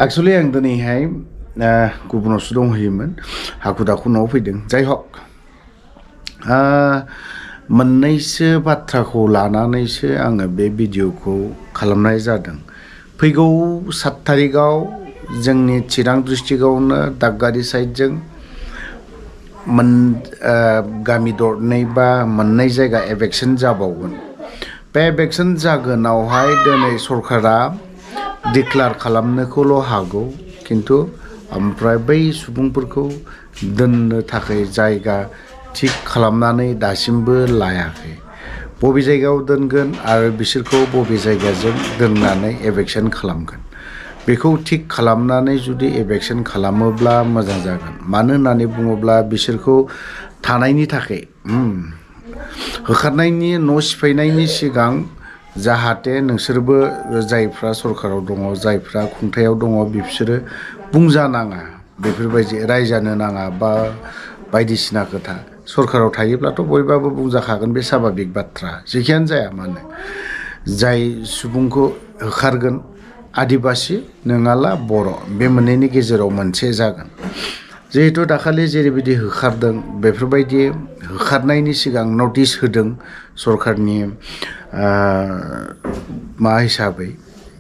Actually आं दिनैहाय गुबुनावसो दंहैयोमोन हाखु दाखु न'आव फैदों जाय हक मोननैसो बाथ्राखौ लानानैसो आङो बे भिडिअखौ खालामनाय जादों। फैगौ 7 तारिखआव जोंनि चिरां डिस्ट्रिक्टआवनो दागगारि साइडजों गामि दरनै बा मोननै जायगा एविक्शन जाबावगोन। बे एविक्शन जागोनावहाय दिनै सरकारा डिक्लेयार खालामनोखौल' हागौ, किन्तु ओमफ्राय बै सुबुंफोरखौ दोननो थाखाय जायगा थिग खालामनानै दासिमबो लायाखै। बबे जायगायाव दोनगोन आरो बिसोरखौ बबे जायगाजों दोननानै एविक्शन खालामगोन बेखौ थिग खालामनानै जुदि एविक्शन खालामोब्ला मोजां जागोन। मानो होननानै बुङोब्ला बिसोरखौ थानायनि थाखाय होखारनायनि न' सिफायनायनि सिगां जाहाथे नोंसोरबो जायफ्रा सरकाराव दङ, जायफ्रा खुंथायाव दङ, बिसोरो बुंजानाङा, बेफोरबायदि रायजानो नाङा बा बायदिसिना खोथा। सरकाराव थायोब्लाथ' बयबाबो बुंजाखागोन, बे स्वाभाबिक बाथ्रा। जेखियानो जाया मानो जाय सुबुंखौ होखारगोन आदिबासि नङाला बर', बे मोननैनि गेजेराव मोनसे जागोन। जिहेतु दाखालि जेरैबायदि होखारदों बेफोरबायदि होखारनायनि सिगां नटिस होदों सरकारनि मा हिसाबै,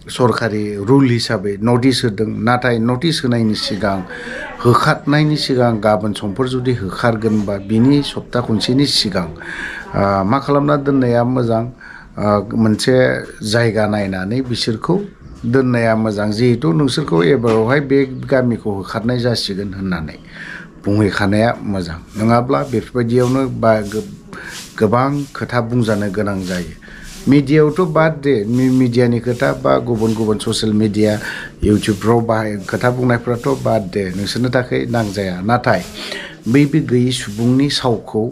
सरकारि रुल हिसाबै नटिस होदों। नाथाय नटिस होनायनि सिगां, होखारनायनि सिगां गाबोन समफोर जुदि होखारगोनबा बिनि सप्ता खनसेनि सिगां मा खालामना दोननाया मोजां, मोनसे जायगा नायनानै बिसोरखौ दोननाया मोजां। जिहेतु नोंसोरखौ एबारावहाय बे गामिखौ होखारनाय जासिगोन होननानै बुंहैखानाया मोजां। नङाब्ला बेफोरबायदियावनो गोबां खोथा बुंजानो गोनां जायो। मिडियायावथ' बाद दे, मिडियानि खोथा बा गुबुन गुबुन ससियेल मिडिया इउटुबफ्राव खोथा बुंनायफ्राथ' बाद दे, नोंसोरनो थाखाय नांजाया। नाथाय बैबे गैयि सुबुंनि सावखौ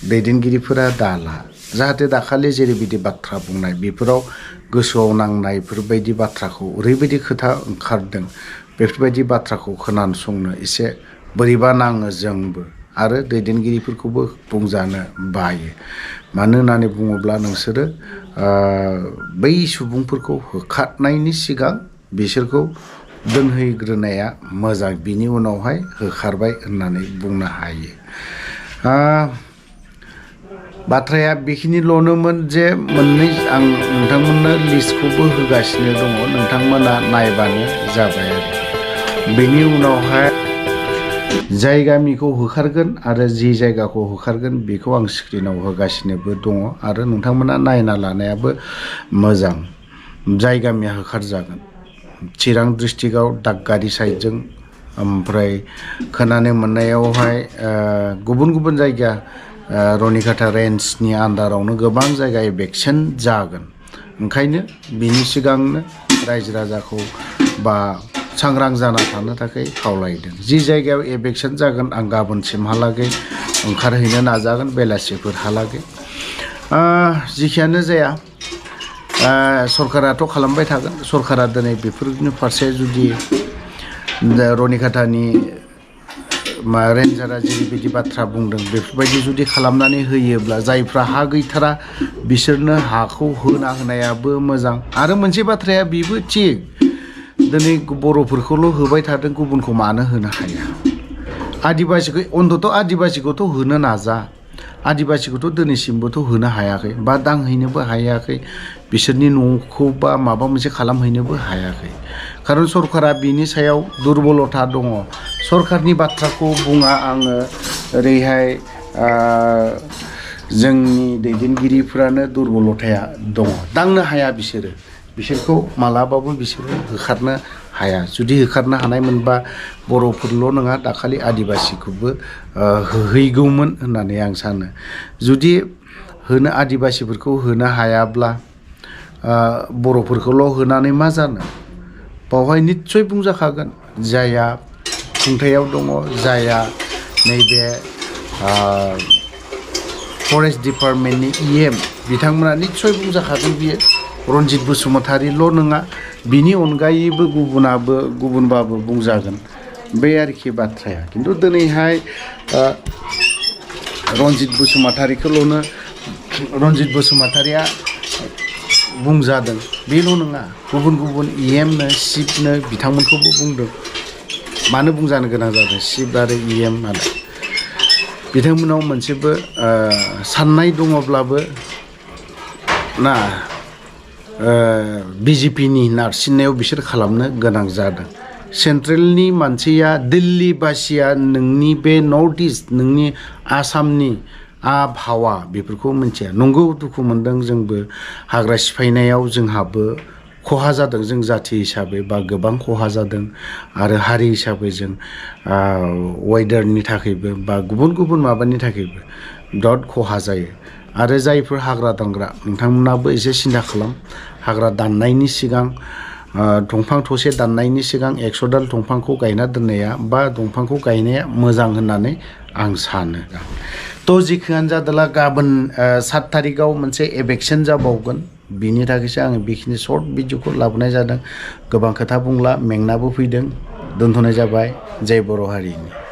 दैदेनगिरिफोरा दाला। जाहाथे दाखालि जेरैबायदि बाथ्रा बुंनाय बेफोराव गोसोआव नांनायफोरबायदि बाथ्राखौ ओरैबायदि खोथा ओंखारदों, बेफोरबायदि बाथ्राखौ खोनासंनो एसे बोरैबा नाङो जोंबो, आरो दैदेनगिरिफोरखौबो बुंजानो बायो। मानो होननानै बुङोब्ला नोंसोरो बै सुबुंफोरखौ होखारनायनि सिगां बिसोरखौ दोनहैग्रोनाया मोजां, बिनि उनावहाय होखारबाय होननानै बुंनो हायो। बाथ्राया बेखिनिल'नोमोन जे मोननै आं नोंथांमोननो लिस्टखौबो होगासिनो दङ, नोंथांमोना नायबानो जाबाय आरो। बेनि उनावहाय जाय गामिखौ होखारगोन आरो जि जायगाखौ होखारगोन बेखौ आं स्क्रिनाव होगासिनोबो दङ, आरो नोंथांमोना नायना लानायाबो मोजां। जाय गामिया होखारजागोन चिरां डिस्ट्रिक्टआव दागगारि साइडजों, ओमफ्राय खोनानो मोननायावहाय गुबुन गुबुन जायगा रनिकाटा रेन्जनि आन्दारावनो गोबां जायगा एविक्शन जागोन। ओंखायनो बिनि सिगांनो रायजो राजाखौ बा सांग्रां जाना थानो थाखाय खावलायदों। जि जायगायाव एविक्शन जागोन आं गाबोनसिमहालागै ओंखारहैनो नाजागोन, बेलासिफोरहालागै। जिखियानो जाया, सरकाराथ' खालामबाय थागोन। सरकारा दिनै बेफोरनि फारसे जुदि रनिकाटानि रेन्जारा जेरैबायदि बाथ्रा बुंदों बेफोरबायदि जुदि खालामनानै होयोब्ला, जायफ्रा हा गैथारा बिसोरनो हाखौ होना होनायाबो मोजां। आरो मोनसे बाथ्राया बेबो थिग, दिनै बर'फोरखौल' होबाय थादों, गुबुनखौ मानो होनो हाया? आदिबासिखौ अन्तत' आदिबासिखौथ' होनो नाजा। आदिबासिखौथ' दिनैसिमबोथ' होनो हायाखै बा दांहैनोबो हायाखै, बिसोरनि न'खौ बा माबा मोनसे खालामहैनोबो हायाखै। खारन सरकारा बिनि सायाव दुरबलथा दङ। सरकारनि बाथ्राखौ बुङा आङो, ओरैहाय जोंनि दैदेनगिरिफ्रानो दुरबलथाया दङ, दांनो हाया बिसोरखौ मालाबाबो बिसोरो होखारनो हाया। जुदि होखारनो हानाय मोनबा बर'फोरल' नङा, दाखालि आदिबासिखौबो होहैगौमोन होननानै आं सानो। जुदि आदिबासिफोरखौ होनो हायाब्ला बर'फोरखौल' होनानै मा जानो? बावहाय निस्सय बुंजाखागोन, जायहा खुंथायाव दङ, जायहा नैबे फरेस्ट डिपार्टमेन्टनि EM बिथांमोना निस्सय बुंजाखागोन। बियो रनजित बसुमतारिल' नङा, बिनि अनगायैबो गुबुनबाबो बुंजागोन, बे आरोखि बाथ्राया। खिन्थु दिनैहाय रनजित बसुमतारिखौल'नो, रनजित बसुमतारिया बुंजादों बेल' नङा गुबुन गुबुन EMनो चिफनो बिथांमोनखौबो बुंदों मानो बुंजानो गोनां जादों चिफ आरो EM आरो बिथांमोनाव मोनसेबो साननाय दङब्लाबो ना BJPनि नारसिननायाव बिसोर खालामनो गोनां जादों सेन्ट्रेलनि मानसिया दिल्ली बासिया नोंनि बे नर्थ इस्ट नोंनि आसामनि आबहावा बेफोरखौ मिथिया नंगौ दुखु मोनदों जोंबो हाग्रा सिफायनायाव जोंहाबो खहा जादों जों जाथि हिसाबै बा गोबां खहा जादों आरो हारि हिसाबै जों वेदारनि थाखायबो बा गुबुन गुबुन माबानि थाखायबो बिराद खहा जायो आरो जायफोर हाग्रा दानग्रा नोंथांमोनाबो एसे सिन्था खालाम हाग्रा दाननायनि सिगां दंफां थसे दाननायनि सिगां 100 दाल दंफांखौ गायना दोननाया बा दंफांखौ गायनाया मोजां होननानै आं सानो थ' जिखियानो जादोला गाबोन 7 तारिखाव मोनसे एभिक्शन जाबावगोन बिनि थाखायसो आङो बेखिनि सर्ट भिडिअखौ लाबोनाय जादों गोबां खोथा बुंला मेंनाबो फैदों दोनथ'नाय जाबाय जय बर' हारिनि